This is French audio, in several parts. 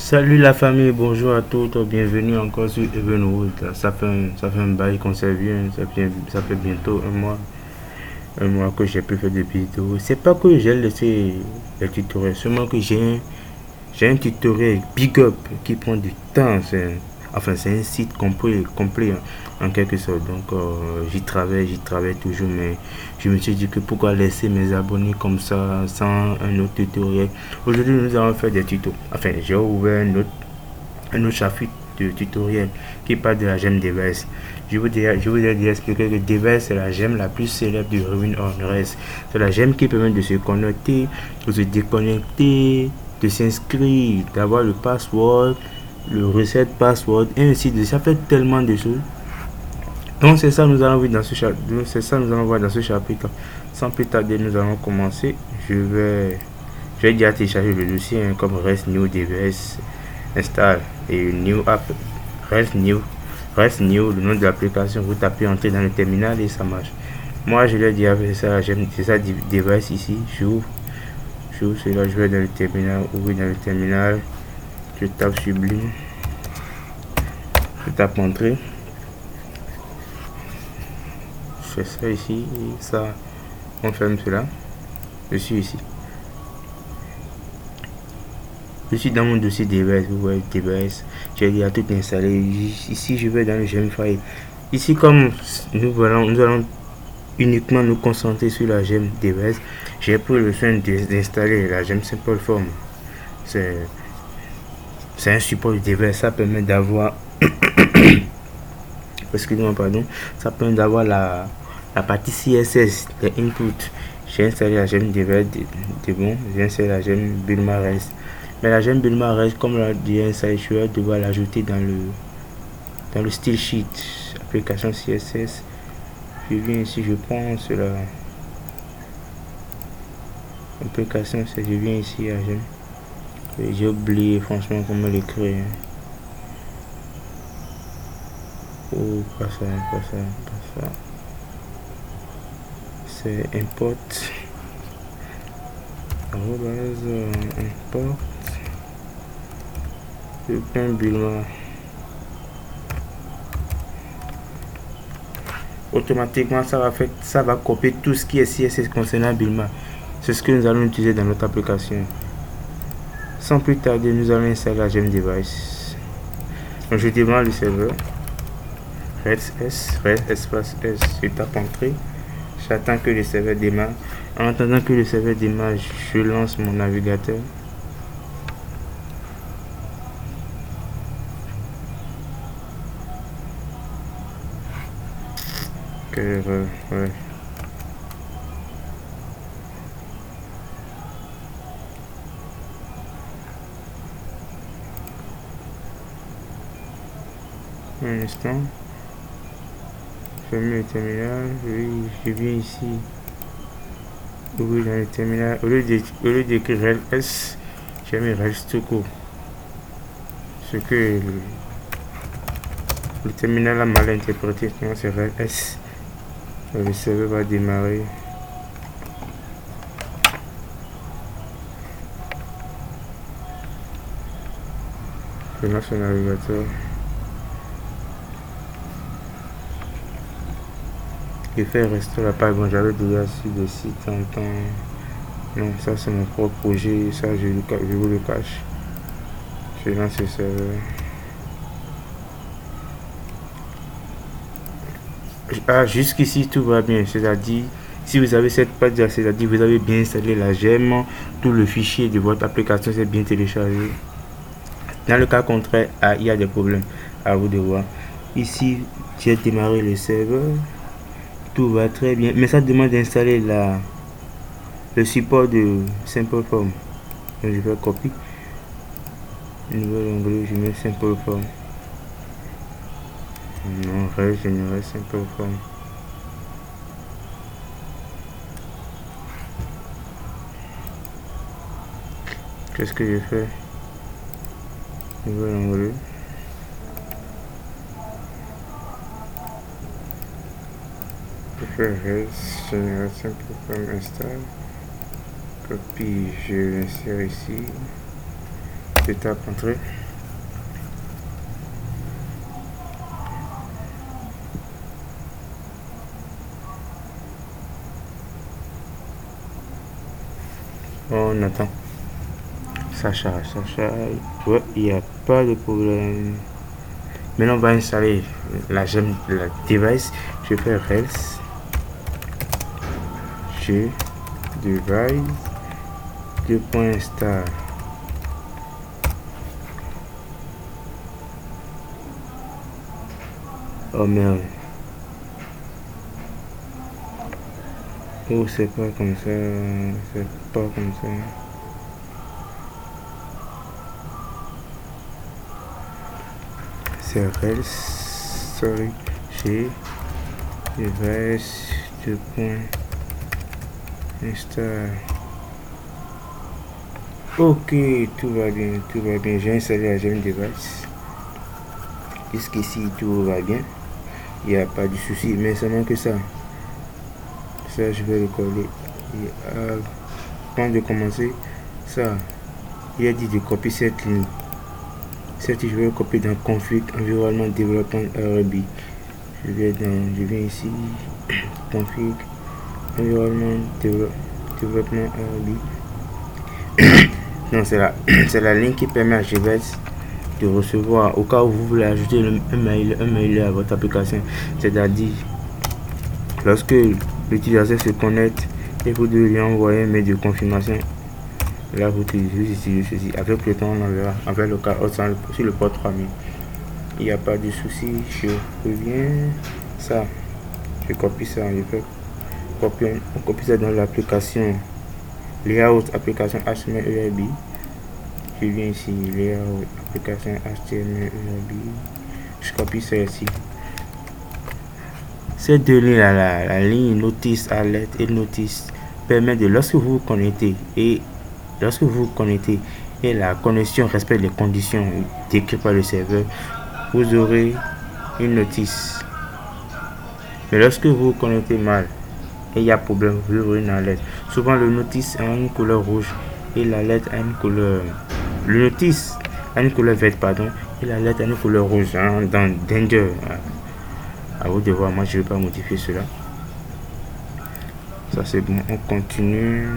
Salut la famille, bonjour à tous, bienvenue encore sur Evenwood. Ça fait un bail qu'on s'est vu, hein, ça fait bientôt un mois que j'ai plus fait de vidéos. C'est pas que j'ai laissé les tutoriels, seulement que j'ai un tutoriel Big Up qui prend du temps. C'est un site complet hein, en quelque sorte. Donc j'y travaille toujours, mais je me suis dit que pourquoi laisser mes abonnés comme ça sans un autre tutoriel. Aujourd'hui, nous allons faire des tutos. Enfin, j'ai ouvert un autre chapitre de tutoriel qui parle de la gemme Device. Je vous ai déjà expliqué que Device c'est la gemme la plus célèbre du Ruin on Rails. C'est la gemme qui permet de se connecter, de se déconnecter, de s'inscrire, d'avoir le password, le reset password, et ainsi de suite. Ça fait tellement de choses. Donc c'est ça nous allons voir dans ce chapitre. C'est ça nous allons voir dans ce chapitre. Sans plus tarder, nous allons commencer. Je vais déjà télécharger le dossier hein, comme Rest New Device install et New App. Rest New, le nom de l'application. Vous tapez entrer dans le terminal et ça marche. Moi je l'ai déjà fait ça. C'est ça Device ici. J'ouvre cela. Je vais dans le terminal. Ouvrir dans le terminal. Je tape Sublime. Je tape entrer. Je fais ça ici et ça, on ferme cela. Je suis ici. Je suis dans mon dossier Device. Vous voyez Device. J'ai déjà tout installé. Ici, je vais dans le Gemfile. Ici, comme nous allons uniquement nous concentrer sur la gemme Device, j'ai pris le soin d'installer la gemme Simple Form. C'est un support de Device. Ça permet d'avoir excusez-moi, pardon. Ça permet d'avoir la partie CSS, les inputs. J'ai installé la gemme Device de bon. J'ai installé la gemme Bulma Rails. Mais la gemme Bulma Rails, comme l'a dit installé, je vais devoir l'ajouter dans le style sheet. Application CSS. Je viens ici, je prends cela. Application, je viens ici à gemme. J'ai oublié franchement comment l'écrire. Oh, pas ça. C'est import. Import. Le point Bulma. Automatiquement, ça va copier tout ce qui est CSS concernant Bulma. C'est ce que nous allons utiliser dans notre application. Sans plus tarder, nous allons installer la gemme Device. Donc, je démarre le serveur. Red espace S. Je tape entrée. J'attends que le serveur démarre. En attendant que le serveur démarre, je lance mon navigateur. Ouais. Un instant. Je mets le terminal. Oui, je viens ici. Oui, dans le terminal. Au lieu d'écrire RS, j'ai mis RS tout court. Ce que le terminal a mal interprété, sinon c'est RS. Le serveur va démarrer. Je lance le navigateur. Je fais rester la page. Bon, j'avais déjà sur le site en temps. Non, ça c'est mon propre projet. Ça, je vous le cache. Je lance le serveur. Ah, jusqu'ici tout va bien. C'est-à-dire, si vous avez cette page, c'est-à-dire vous avez bien installé la gemme, tout le fichier de votre application s'est bien téléchargé. Dans le cas contraire, il y a des problèmes. À vous de voir. Ici, j'ai démarré le serveur. Tout va très bien, mais ça demande d'installer le support de Simple Form. Donc je vais copier. Nouvel onglet, je mets Simple Form. Non, reste général Simple Form. Qu'est-ce que je fais? Nouvel onglet. Je fais reste général Simple Form install. Copie, je l'insère ici. Je tape entrée. On attend. Ça charge. Ouais, il n'y a pas de problème. Maintenant, on va installer la device. Je vais faire else. G device 2.install. Oh merde. Oh, c'est pas comme ça. C'est pas comme ça. C'est else. Sorry. G device 2.install. Ok, tout va bien. J'ai installé la Gem device. Jusqu'ici, tout va bien. Il n'y a pas de souci, mais seulement que ça. Ça, je vais le coller. Et avant de commencer, ça, il a dit de copier cette ligne. Cette, je vais le copier dans config environnement développement RB. Je viens ici, config environnement développement RB. Non, c'est la ligne qui permet à GVS de recevoir, au cas où vous voulez ajouter un mail à votre application. C'est-à-dire, lorsque l'utilisateur se connecte et vous devez lui envoyer un mail de confirmation, là vous utilisez ceci. Avec le temps, on enverra avec le cas sur le port 3000. Il n'y a pas de souci. Je reviens. Ça, je copie ça. Je peux copier, on copie ça dans l'application layout application HTML ERB. Je viens ici, layout application HTML ERB. Je copie ça ici. Ces deux lignes là, la ligne notice alert et notice permet de lorsque vous vous connectez et la connexion respecte les conditions décrites par le serveur, vous aurez une notice. Mais lorsque vous vous connectez mal et il y a problème, vous aurez une alerte. Souvent le notice a une couleur rouge et l'alerte a une couleur. Le notice a une couleur verte, pardon, et l'alerte a une couleur rouge, hein, dans Danger. À vous de voir, moi je ne vais pas modifier cela. Ça c'est bon, on continue.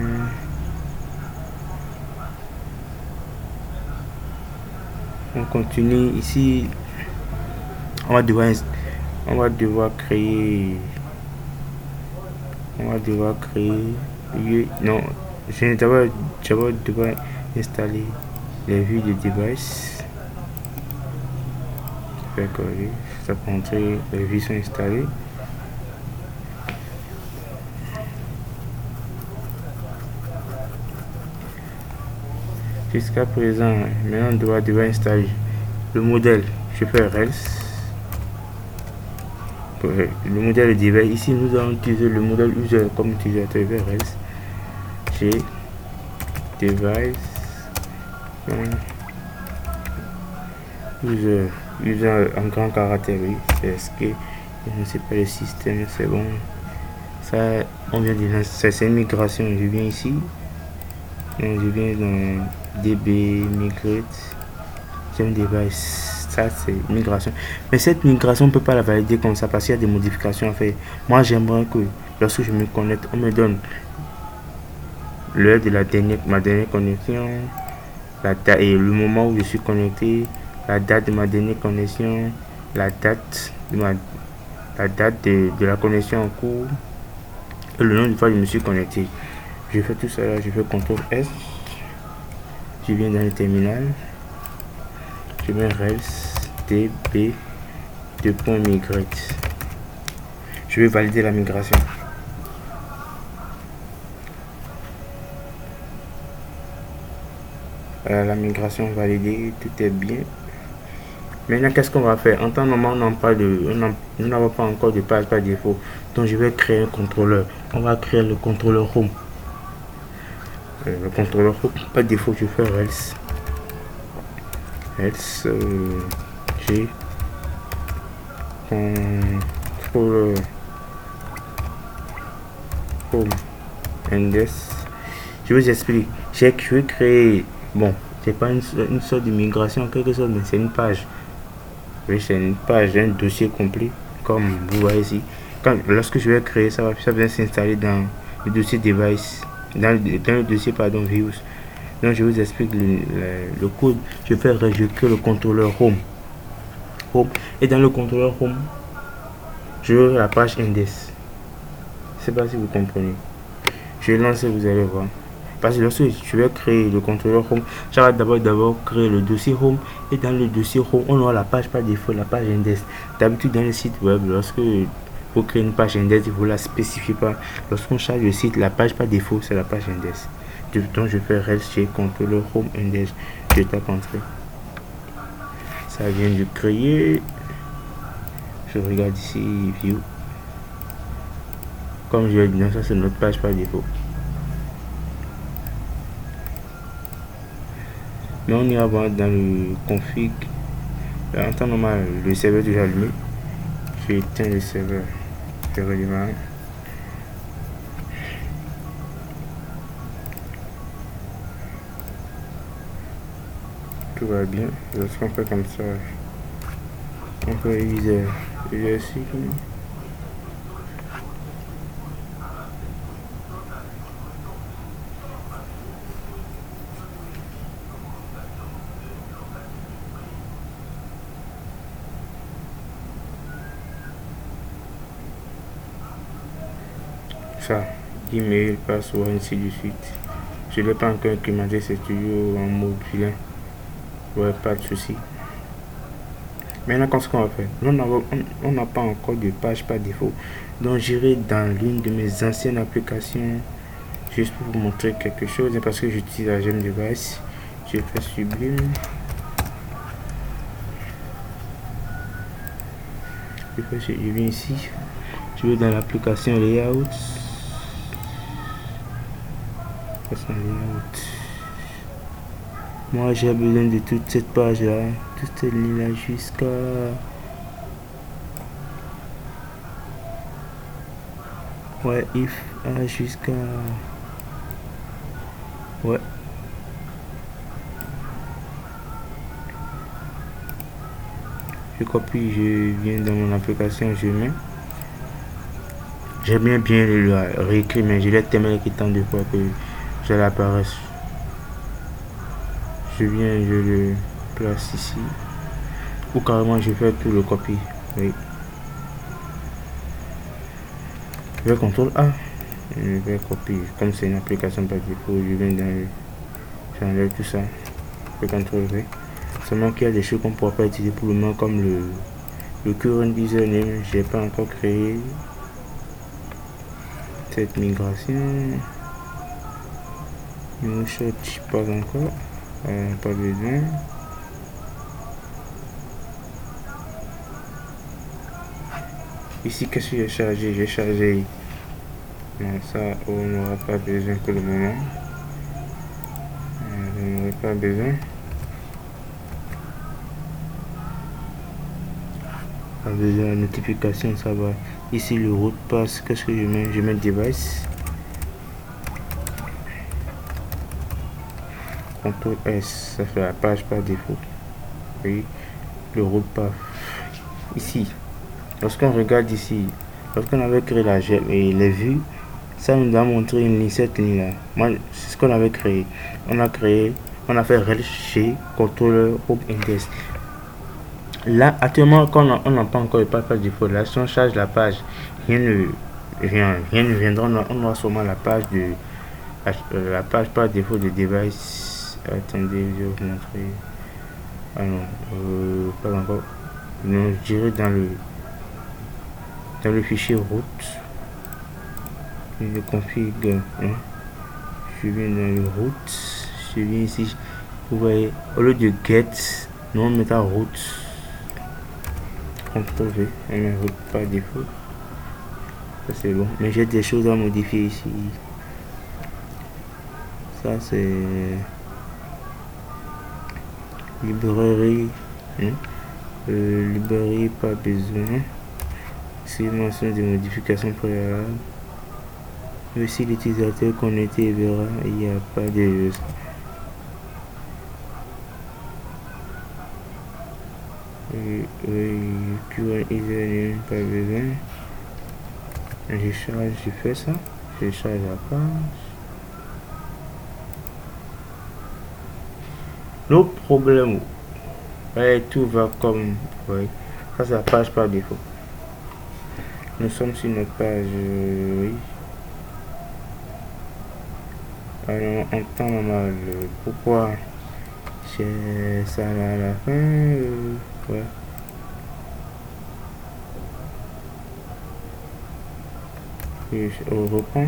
Ici. On va devoir créer. Non, je vais devoir installer les vues de device. Je vais coller. Ça peut entrer, les vues sont installées. Jusqu'à présent, maintenant on doit installer le modèle. Je fais else. Le modèle de device. Ici nous allons utiliser le modèle user comme utilisateur. else. G device user en grand caractère, oui, c'est ce que je ne sais pas le système, c'est bon. Ça, on vient de lancer, c'est une migration. Je viens ici, donc je viens dans db migrate Gem device. Ça c'est migration, mais cette migration on peut pas la valider comme ça parce qu'il y a des modifications à faire. Moi j'aimerais que lorsque je me connecte, on me donne l'heure de ma dernière connexion, la date et le moment où je suis connecté, la date de ma dernière connexion, la date de la connexion en cours et le nom de fois où je me suis connecté. Je fais tout ça là, je fais CTRL S, je viens dans le terminal, je mets else db 2.migrate. Je vais valider la migration. La migration validée, tout est bien. Maintenant, qu'est-ce qu'on va faire? En temps normal, nous n'avons pas encore de page par défaut. Donc, je vais créer un contrôleur. On va créer le contrôleur home. Le contrôleur home, par défaut, je fais else. G contrôleur home index. Je vous explique. Je vais créer. Bon, C'est pas une sorte de migration en quelque sorte, mais c'est une page. Oui, c'est une page, un dossier complet, comme vous voyez ici. Lorsque je vais créer, ça va s'installer dans le dossier device, dans le dossier pardon, views. Donc je vous explique le code. Je crée le contrôleur home. Et dans le contrôleur home, je vais la page index. Je sais pas si vous comprenez. Je vais lancer, vous allez voir. Parce que lorsque je vais créer le contrôleur home, je vais d'abord créer le dossier home. Et dans le dossier home, on aura la page par défaut, la page index. D'habitude, dans le site web, lorsque vous créez une page index, vous ne la spécifiez pas. Lorsqu'on charge le site, la page par défaut, c'est la page index. Donc, je fais reste chez contrôleur home index. Je tape entrée. Ça vient de créer. Je regarde ici, view. Comme je l'ai dit, ça c'est notre page par défaut. Mais on ira voir dans le config. En temps normal, le serveur est déjà allumé. J'ai éteint le serveur. Je vais redémarrer. Tout va bien. Lorsqu'on fait comme ça, on peut utiliser ici. Ça, email, password, ainsi de suite. Je ne l'ai pas encore incrémenté, c'est toujours en mode vilain. Ouais, pas de souci. Maintenant, qu'est-ce qu'on va faire? On n'a pas encore de page par défaut. Donc, j'irai dans l'une de mes anciennes applications juste pour vous montrer quelque chose. Parce que j'utilise la Gem Device. Je fais Sublime. Je viens ici. Je vais dans l'application Layout. Moi j'ai besoin de toute cette page là, toute cette ligne là jusqu'à jusqu'à je copie, je viens dans mon application, je mets. J'aime bien le réécrire, mais je l'ai tellement écrit tant de fois que je l'apparaisse. Je viens, je le place ici. Ou carrément, je fais tout le copie. Oui. Je vais CTRL A. Je vais copier. Comme c'est une application par défaut, je viens dans le. J'enlève tout ça. Je vais CTRL V. Seulement qu'il y a des choses qu'on ne pourra pas utiliser pour le moment, comme le current username. Je n'ai pas encore créé cette migration. Moonshot, pas encore. Pas besoin. Ici, qu'est-ce que j'ai chargé? J'ai chargé. Non, ça, on n'aura pas besoin pour le moment. On n'aura pas besoin. Pas besoin de notification, ça va. Ici, le route passe. Qu'est-ce que je mets? Je mets device. CTRL S, ça fait la page par défaut. Oui, le route path. Ici, lorsqu'on regarde ici, lorsqu'on avait créé la gemme et les vues, ça nous a montré une ligne, cette ligne là. Moi, c'est ce qu'on avait créé. On a fait rel chez contrôleur home index. Là, actuellement, quand on n'a pas encore le page par défaut, là, si on charge la page, rien ne viendra. On aura seulement la page la page par défaut de device. Attendez, je vais vous montrer. Ah non, pas encore. Non, je dirais dans le fichier route. Je config. Hein. Je viens dans le route. Je viens ici. Vous voyez, au lieu de get, nous on met en route. CTRL V. On met route par défaut. Ça c'est bon. Mais j'ai des choses à modifier ici. Ça c'est librairie. Hein? Librairie, pas besoin. C'est mention de modification préalable. Si l'utilisateur connecté verra, il n'y a pas de Current username, pas besoin. Je charge, je fais ça. Je charge la page. Le problème, ouais, tout va comme, ouais, ça c'est la page par défaut. Nous sommes sur notre page, oui. Alors, en temps normal, pourquoi j'ai ça là à la fin, ouais. Et on reprend.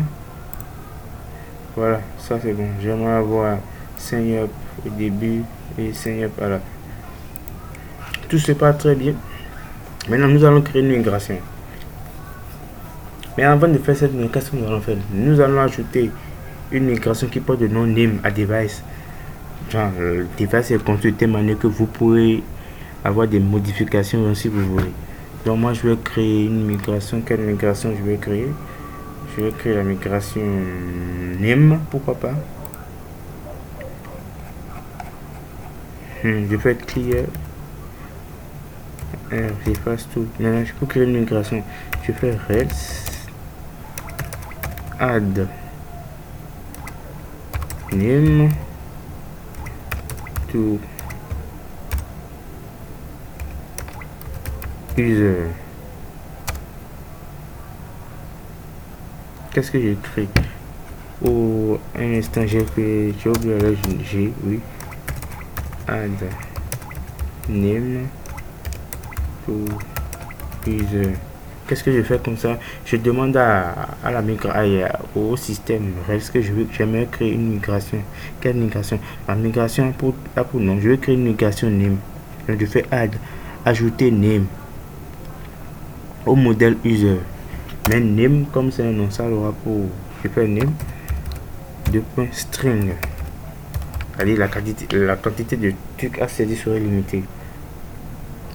Voilà, ça c'est bon. J'aimerais avoir sign up au début et sign up à la fin. Tout se passe très bien. Maintenant, nous allons créer une migration. Mais avant de faire cette migration, nous allons ajouter une migration qui porte le nom name à device. Genre, le device est construit de telle manière que vous pourrez avoir des modifications si vous voulez. Donc, moi, je vais créer une migration. Quelle migration je vais créer? Je vais créer la migration name, pourquoi pas. Je fais clear. J'efface tout. Maintenant, je peux créer une migration. Je fais else add name to user. Qu'est-ce que j'ai écrit? Oh, un instant, j'ai oublié la G, oui. Add name to user. Qu'est-ce que je fais comme ça? Je demande à la migration, au système, est-ce que j'aimerais créer une migration? Quelle migration? La migration pour nom. Je vais créer une migration name. Donc je fais add, ajouter name au modèle user. Mais name, comme c'est un nom, ça aura pour. Je fais name de string. Allez, la quantité de trucs à saisir serait limitée.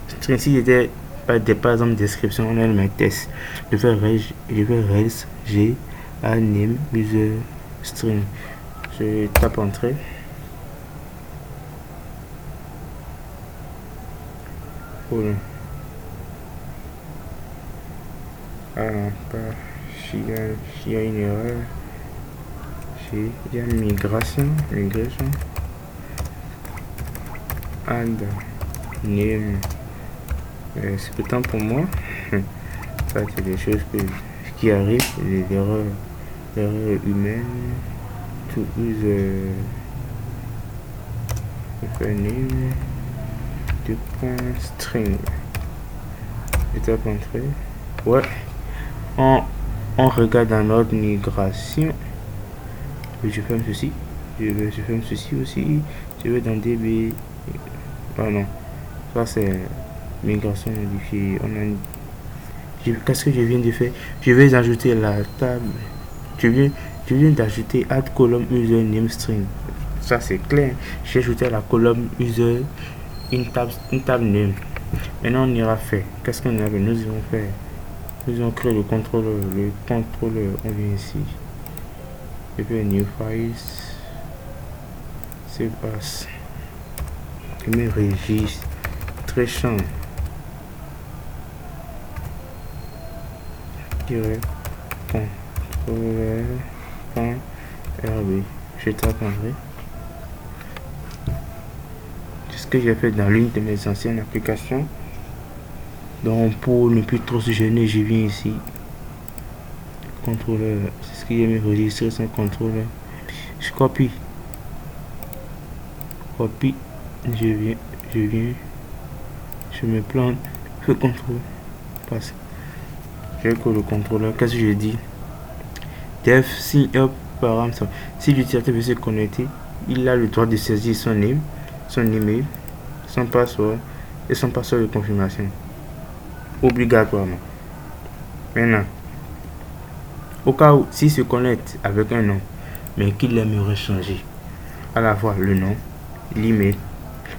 String, si j'étais par exemple description, on a le test. Je vais res g a name user string. Je tape entrée. Voilà. Alors, s'il y a une erreur, il y a une migration, add name. C'est pourtant pour moi. Ça, c'est des choses qui arrivent, des erreurs humaines. To use name du point string. Étape entrée. Ouais. On regarde dans notre migration. Je ferme ceci. Je ferme ceci aussi. Je vais dans DB. Oh non. Ça c'est migration modifiée. Qu'est-ce que je viens de faire? Je vais ajouter la table. Je viens d'ajouter add column user name string. Ça c'est clair. J'ai ajouté à la colonne user une table name. Maintenant on ira faire. Qu'est-ce qu'on a fait? Nous allons faire. Nous allons créer le contrôleur. On vient ici. Je fais new files. Save as. Je mets registre. Très champ. Contrôleur.rb. Je tape en vrai. C'est ce que j'ai fait dans l'une de mes anciennes applications. Donc pour ne plus trop se gêner, je viens ici. Contrôleur. C'est ce que j'ai mis enregistré sans contrôleur. Je copie. Je viens. Je me plante. Je contrôle. Passe. J'ai que le contrôleur. Qu'est-ce que je dis? Def sign up paramètre. Si l'utilisateur veut se connecter, il a le droit de saisir son name, son email, son password et son password de confirmation. Obligatoirement. Maintenant, au cas où s'il se connecte avec un nom, mais qu'il aimerait changer à la fois le nom, l'email,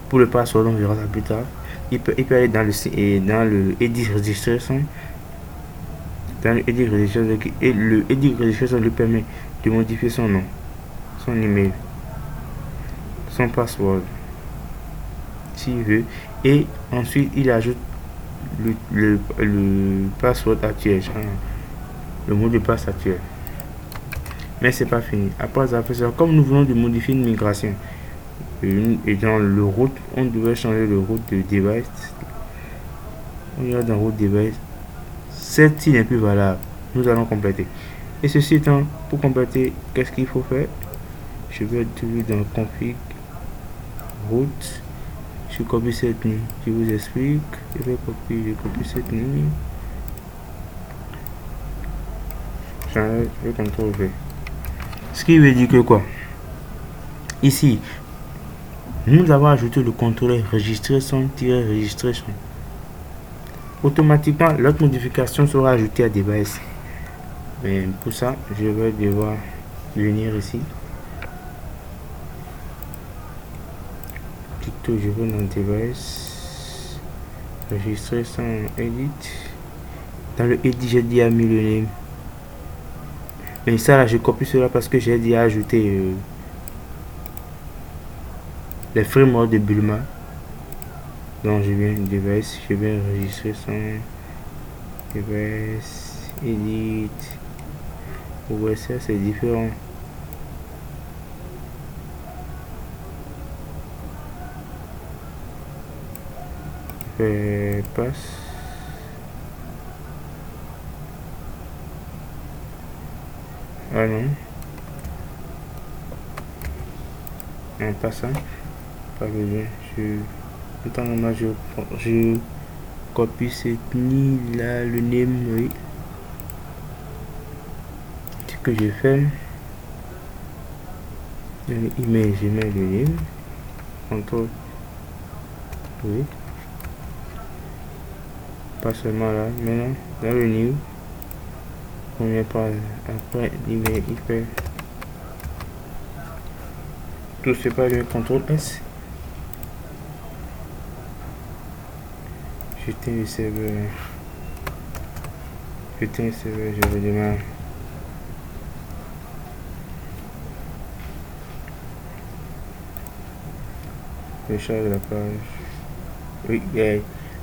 pour le password, on verra ça plus tard. Il peut aller dans le edit registration. Dans le edit registration, et le edit registration lui permet de modifier son nom, son email, son password. s'il veut, et ensuite il ajoute le password actuel, le mot de passe actuel. Mais c'est pas fini. Après avoir fait ça, comme nous venons de modifier une migration, et dans le route, on devait changer le route de device. On ira dans route device. Celle-ci n'est plus valable. Nous allons compléter. Et ceci étant, pour compléter, qu'est-ce qu'il faut faire? Je vais trouver dans config route. Je copie cette ligne. Je vous explique. Je vais copier cette ligne. J'enlève le CTRL V. Ce qui veut dire que quoi? Ici, nous avons ajouté le contrôleur registrer son-registrer son. Automatiquement, l'autre modification sera ajoutée à device. Mais pour ça, je vais devoir venir ici. Plutôt, je vais dans device, registrer son edit. Dans le edit, j'ai déjà mis le name. Mais ça là, je copie cela parce que j'ai déjà ajouté les frameworks de Bulma. Donc je viens device, je vais enregistrer son device, edit. Ouais, ça c'est différent. Passe. Ah non. Non, pas ça. Pas besoin. Attends, moi je copie cette ligne là, le name, oui. Ce que je fais. Dans l'email, je mets le name. CTRL. Oui. Pas seulement là, maintenant, dans le new. Première phrase, après l'email, il fait. Tout c'est pas le CTRL S. J'éteins le serveur. Je vais démarrer. Je charge la page. Oui,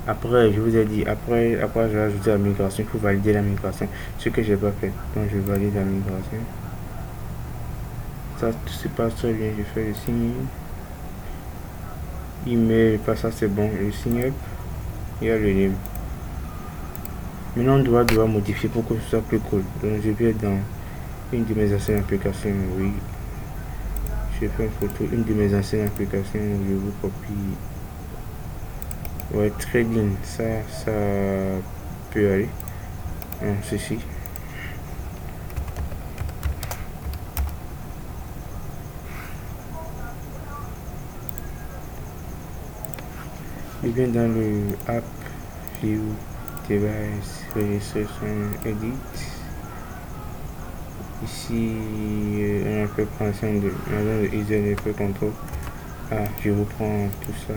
après, je vous ai dit, après j'ai ajouté la migration, il faut valider la migration. Ce que j'ai pas fait. Donc je valide la migration. Ça, tout se passe très bien. Je fais le signe. Email, pas ça c'est bon. Le signe up. Il y a le name. Maintenant on doit modifier pour que ce soit plus cool. Donc je vais dans une de mes anciennes applications. Oui. Je fais une photo, une de mes anciennes applications. Je vous copie. Ouais, trading, ça peut aller. Non, ceci. Je viens dans le app view device registration edit. Ici on a fait préparation de user control. Ah, je reprends tout ça.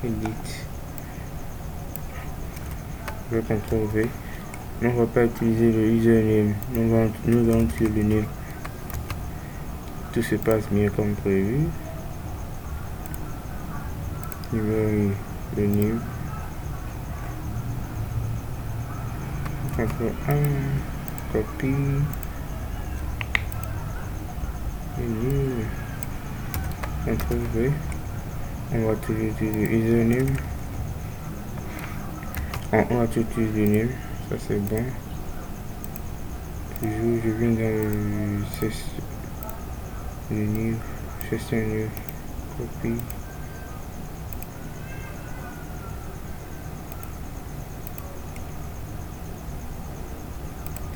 Edit. Je vais CTRL V. On ne va pas utiliser le username. Nous allons utiliser le name. Tout se passe bien comme prévu. Je vais le name. CTRL A. Copie. CTRL V. On va utiliser le username. On va utiliser le name. Ça c'est bon. Toujours je viens dans le new session new copie.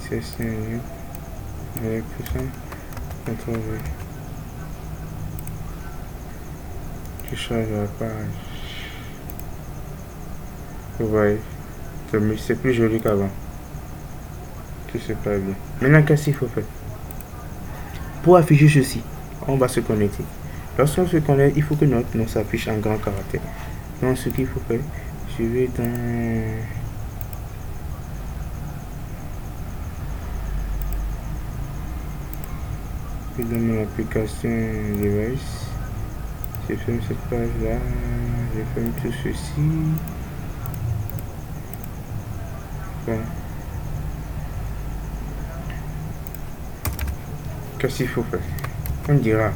Session new. Avec tout ça. CTRL V. Je change la page. Vous voyez, c'est plus joli qu'avant. Tout se passe bien. Maintenant, qu'est-ce qu'il faut faire? Pour afficher ceci, on va se connecter. Lorsqu'on se connecte, il faut que notre nom s'affiche en grand caractère. Donc, ce qu'il faut faire, je vais dans puis dans mon application device, je ferme cette page là, je ferme tout ceci. Bon. Qu'est-ce qu'il faut faire? On dira,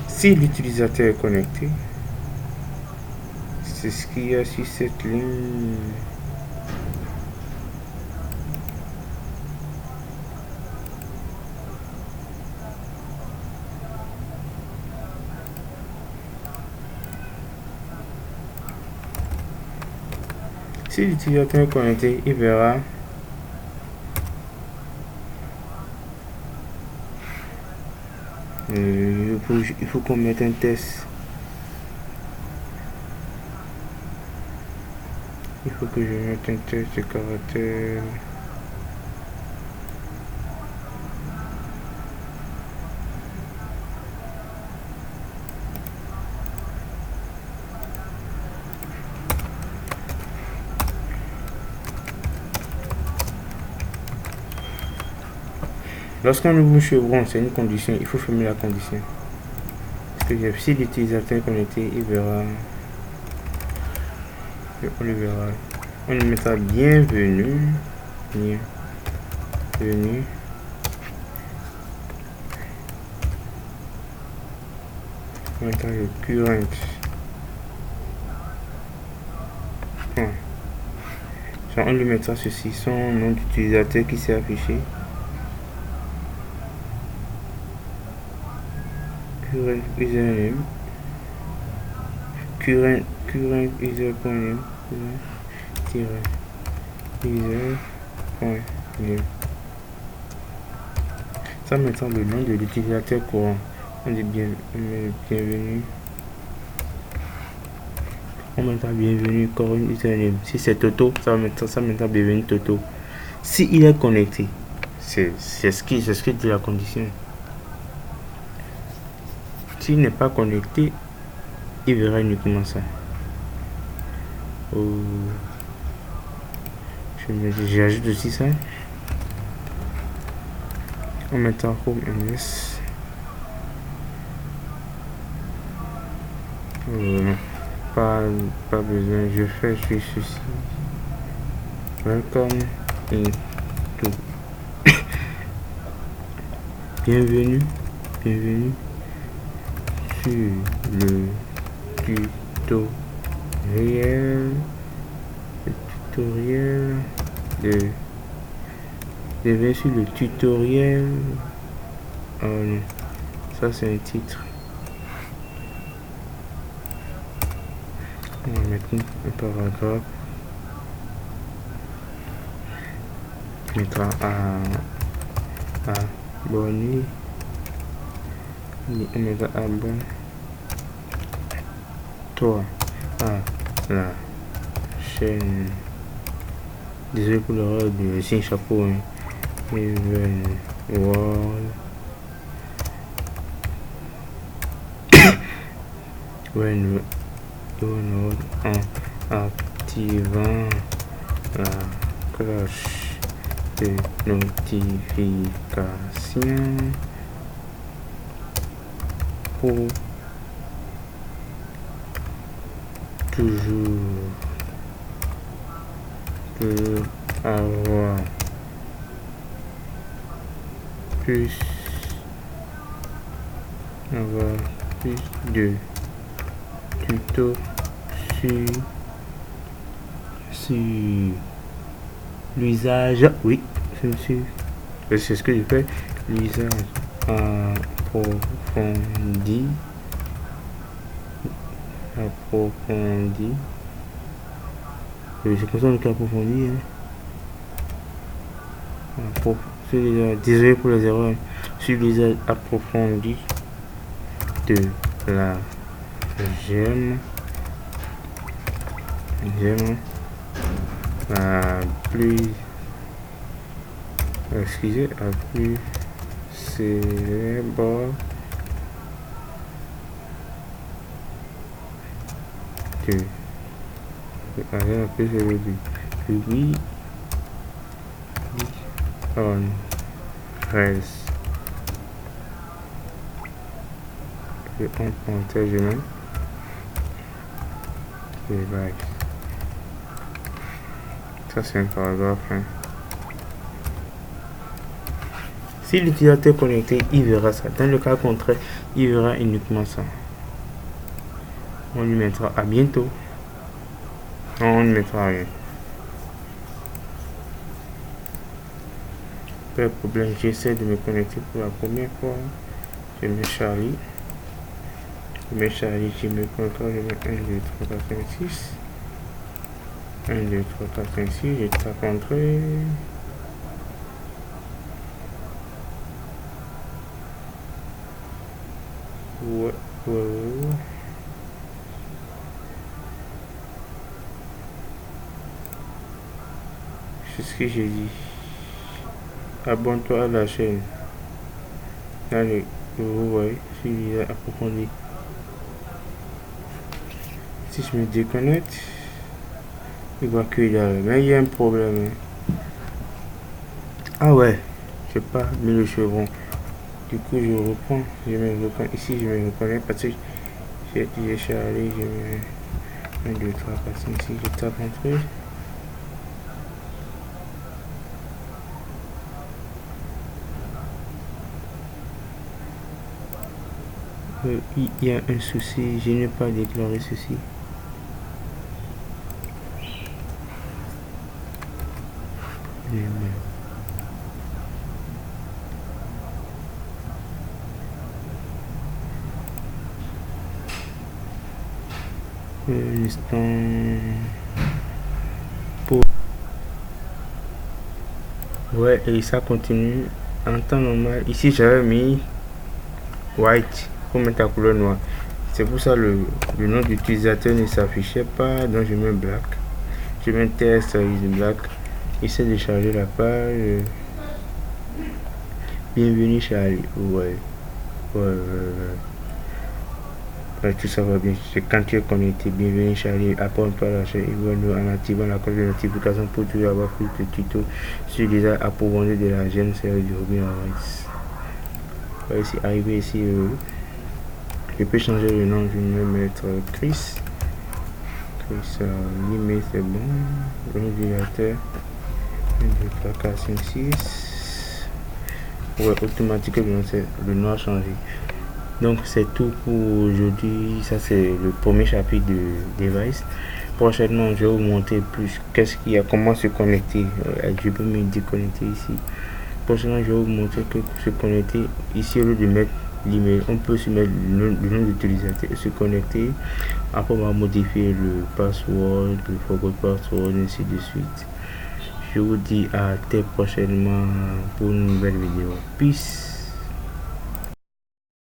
si l'utilisateur est connecté, c'est ce qu'il y a sur cette ligne. Si l'utilisateur est connecté, il verra il faut qu'on mette un test. Il faut que je mette un test de caractère. Lorsqu'on ouvre un chevron, c'est une condition, il faut fermer la condition. Parce que si l'utilisateur est connecté, il verra. On le verra. On lui mettra bienvenue. Bienvenue. On mettra le current. On lui mettra ceci, son nom d'utilisateur qui s'est affiché. Current username. Current user.name. User.name. Ça mettra le nom de l'utilisateur courant. On dit bienvenue. On mettra bienvenue current username. Si c'est Toto, ça mettra bienvenue Toto. Si il est connecté, c'est ce qui dit la condition. S'il n'est pas connecté, il verra uniquement ça. J'ajoute aussi ça. On mettra home ms. Pas besoin, je fais juste ceci. Welcome to. Bienvenue sur le tutoriel bienvenue sur le tutoriel. Oh non, ça c'est un titre. On va mettre un paragraphe. On mettra abonné. On mettra abonne-toi à la chaîne. Désolé pour l'erreur de signe chapeau. Even World. En activant la cloche de notification pour toujours avoir plus de tutos sur l'usage. Oui, c'est ce que je fais. L'usage approfondi. C'est comme ça qu'on approfondit. Désolé pour les erreurs. Sur l'usage approfondi de la gemme la plus célèbre oui on reste Je prends parenthèse, je mets device. Ça c'est un paragraphe. Hein. Si l'utilisateur est connecté, il verra ça. Dans le cas contraire, il verra uniquement ça. On lui mettra à bientôt. Non, on ne mettra rien. Pas de problème, j'essaie de me connecter pour la première fois. Je mets Charlie. Je mets Charlie, je me connecte, je mets 1, 2, 3, 4, 5, 6. 1, 2, 3, 4, 5, 6, je tape entrée. Ouais. C'est ce que j'ai dit. Abonne-toi à la chaîne. Allez, vous voyez, si approfondi. Si je me déconnecte, il voit qu'il y a. Mais il y a un problème. Hein. Ah ouais, j'ai pas mis le chevron. Du coup, je reprends. Je me reconnais. Ici, je me reconnais parce que j'ai chargé. Je mets 1, 2, 3, 4, 5, 6. Je tape entrée. Il y a un souci, je n'ai pas déclaré ceci. L'instant pour ouais, et ça continue en temps normal. Ici j'avais mis white pour mettre la couleur noire. C'est pour ça le nom d'utilisateur ne s'affichait pas, donc je mets black. Je mets test is black. Essaie de charger la page. Bienvenue Charlie. Ouais. Tout ça va bien. C'est quand tu es connecté. Bienvenue Charlie. Apprends-toi la chaîne en activant la cloche de notification pour toujours avoir plus de tutos sur les approfondis de la chaîne. C'est du Robin Rice. Ici, arrivé ici. Je peux changer le nom. Je vais mettre Chris. L'email c'est bon. Le navigateur 1, 2, 3, 4, 5, 6. Ouais, automatiquement le nom a changé. Donc c'est tout pour aujourd'hui. Ça c'est le premier chapitre de Device. Prochainement je vais vous montrer plus qu'est-ce qu'il y a, comment se connecter. Je peux me déconnecter ici. Prochainement je vais vous montrer que se connecter ici au lieu de mettre l'email, on peut se mettre le nom d'utilisateur et se connecter. Après on va modifier le password, le forgot password, ainsi de suite. Je vous dis à très prochainement pour une nouvelle vidéo. Peace.